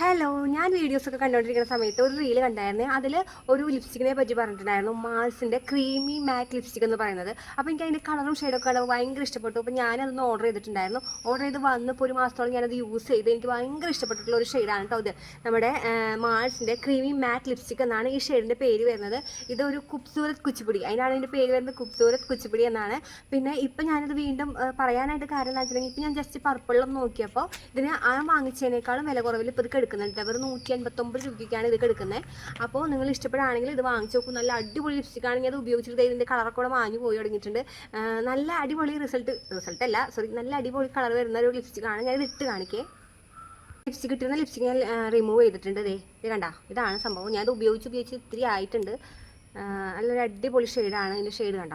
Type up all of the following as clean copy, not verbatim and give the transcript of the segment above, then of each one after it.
Hello, ഞാൻ വീഡിയോസൊക്കെ കണ്ടുകൊണ്ടിരിക്കുന്ന സമയത്ത് ഒരു റീൽ കണ്ടായിരുന്നു. അതിൽ ഒരു ലിപ്സ്റ്റിക്കിനെ പറ്റി പറഞ്ഞിട്ടുണ്ടായിരുന്നു, മാൾസിൻ്റെ ക്രീമി മാറ്റ് ലിപ്സ്റ്റിക് എന്ന് പറയുന്നത്. അപ്പോൾ എനിക്ക് അതിൻ്റെ കളറും ഷെയ്ഡൊക്കെ കാണുമ്പോൾ ഭയങ്കര ഇഷ്ടപ്പെട്ടു. അപ്പോൾ ഞാനതൊന്ന് ഓർഡർ ചെയ്തിട്ടുണ്ടായിരുന്നു. ഓർഡർ ചെയ്ത് വന്നപ്പോൾ ഒരു മാസത്തോളം ഞാനത് യൂസ് ചെയ്ത് എനിക്ക് ഭയങ്കര ഇഷ്ടപ്പെട്ടിട്ടുള്ള ഒരു ഷെയ്ഡാണ് കേട്ടോ ഇത്. നമ്മുടെ മാൾസിൻ്റെ ക്രീമി മാറ്റ് ലിപ്സ്റ്റിക് എന്നാണ് ഈ ഷെയ്ഡിൻ്റെ പേര് വരുന്നത്. ഇതൊരു ഖൂബ്സൂരത് കുച്ചിപ്പുടി, അതിനാണ് ഇതിൻ്റെ പേര് വരുന്നത്, ഖൂബ്സൂരത് കുച്ചിപ്പുടി എന്നാണ്. പിന്നെ ഇപ്പം ഞാനിത് വീണ്ടും പറയാനായിട്ട് കാരണം എന്താ വെച്ചിട്ടുണ്ടെങ്കിൽ, ഇപ്പം ഞാൻ ജസ്റ്റ് പർപ്പിളിലൊന്ന് നോക്കിയപ്പോൾ ഇതിന് ആ വാങ്ങിച്ചതിനേക്കാളും വില കുറവിൽ ഇപ്പോൾ ഇത് എടുക്കുന്നുണ്ട്. അവർ 159 രൂപയ്ക്കാണ് ഇത് എടുക്കുന്നത്. അപ്പോൾ നിങ്ങൾ ഇഷ്ടപ്പെടുകയാണെങ്കിൽ ഇത് വാങ്ങിച്ച് നോക്കും. നല്ല അടിപൊളി ലിപ്സ്റ്റിക് ആണെങ്കിൽ അത് ഉപയോഗിച്ചിട്ട് ഇതിൻ്റെ കളറൊക്കെ കൂടെ മാഞ്ഞു പോയി തുടങ്ങിയിട്ടുണ്ട്. നല്ല അടിപൊളി നല്ല അടിപൊളി കളർ വരുന്ന ഒരു ലിപ്സ്റ്റിക്കാണ്. ഞാൻ ഇത് ഇട്ട് കാണിക്കേ. ലിപ്സ്റ്റിക് ഇട്ടിരുന്ന ലിപ്സ്റ്റിക് ഞാൻ റിമൂവ് ചെയ്തിട്ടുണ്ട്. ഇത് കണ്ട, ഇതാണ് സംഭവം. ഞാനത് ഉപയോഗിച്ച് ഇത്തിരി ആയിട്ടുണ്ട്. നല്ലൊരു അടിപൊളി ഷെയ്ഡാണ്. ഇതിൻ്റെ ഷെയ്ഡ് കണ്ട.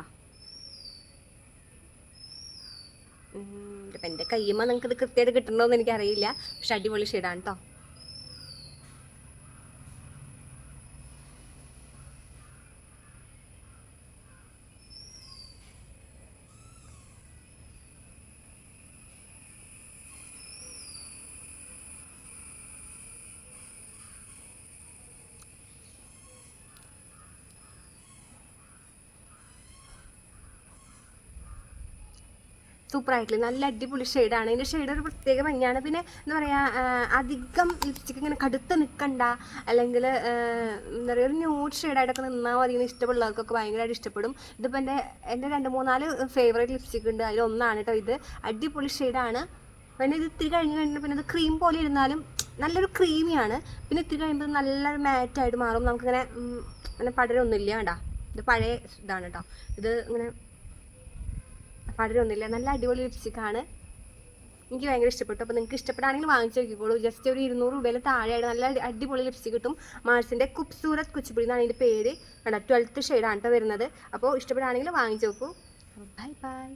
ഇപ്പം എൻ്റെ കയ്യുമ്പോൾ നിങ്ങൾക്ക് ഇത് കൃത്യമായിട്ട് കിട്ടണമെന്ന് എനിക്കറിയില്ല. പക്ഷെ അടിപൊളി ഷെയ്ഡാണ് കേട്ടോ. സൂപ്പറായിട്ടുള്ള നല്ല അടിപൊളി ഷെയ്ഡാണ്. ഇതിൻ്റെ ഷെയ്ഡ് ഒരു പ്രത്യേക ഭംഗിയാണ്. പിന്നെ എന്താ പറയുക, അധികം ലിപ്സ്റ്റിക്ക് ഇങ്ങനെ കടുത്ത് നിൽക്കണ്ട, അല്ലെങ്കിൽ എന്താ പറയുക, ഒരു ന്യൂഡ് ഷെയ്ഡായിട്ടൊക്കെ നിന്നാൽ മതി എന്ന് ഇഷ്ടമുള്ളവർക്കൊക്കെ ഭയങ്കരമായിട്ട് ഇഷ്ടപ്പെടും. ഇതിപ്പോൾ എൻ്റെ 2-3 ഫേവറേറ്റ് ലിപ്സ്റ്റിക് ഉണ്ട്, അതിലൊന്നാണ് കേട്ടോ ഇത്. അടിപൊളി ഷെയ്ഡാണ്. പിന്നെ ഇത് ഇത്തിരി കഴിഞ്ഞിട്ട് പിന്നെ ഇത് ക്രീം പോലെ ഇരുന്നാലും നല്ലൊരു ക്രീമിയാണ്. പിന്നെ ഇത്തിരി കഴിയുമ്പോൾ നല്ലൊരു മാറ്റായിട്ട് മാറും. നമുക്കിങ്ങനെ അങ്ങനെ പടരൊന്നുമില്ല. വേണ്ട, ഇത് പഴയ ഇതാണ് കേട്ടോ. ഇത് ഇങ്ങനെ പടരൊന്നുമില്ല. നല്ല അടിപൊളി ലിപ്സ്റ്റിക്കാണ്. എനിക്ക് ഭയങ്കര ഇഷ്ടപ്പെട്ടു. അപ്പോൾ നിങ്ങൾക്ക് ഇഷ്ടപ്പെടുകയാണെങ്കിൽ വാങ്ങിച്ച് നോക്കിക്കോളൂ. ജസ്റ്റ് ഒരു 200 രൂപയിൽ താഴെയായിട്ട് നല്ല അടിപൊളി ലിപ്സ്റ്റിക് കിട്ടും. മാൾസിൻ്റെ ഖൂബ്സൂരത് കുച്ചിപ്പുടി എന്നാണ് ഇതിൻ്റെ പേര്. 12th ഷെയ്ഡാണ് കേട്ടോ വരുന്നത്. അപ്പോൾ ഇഷ്ടപ്പെടുകയാണെങ്കിൽ വാങ്ങിച്ച് നോക്കൂ. Bye bye.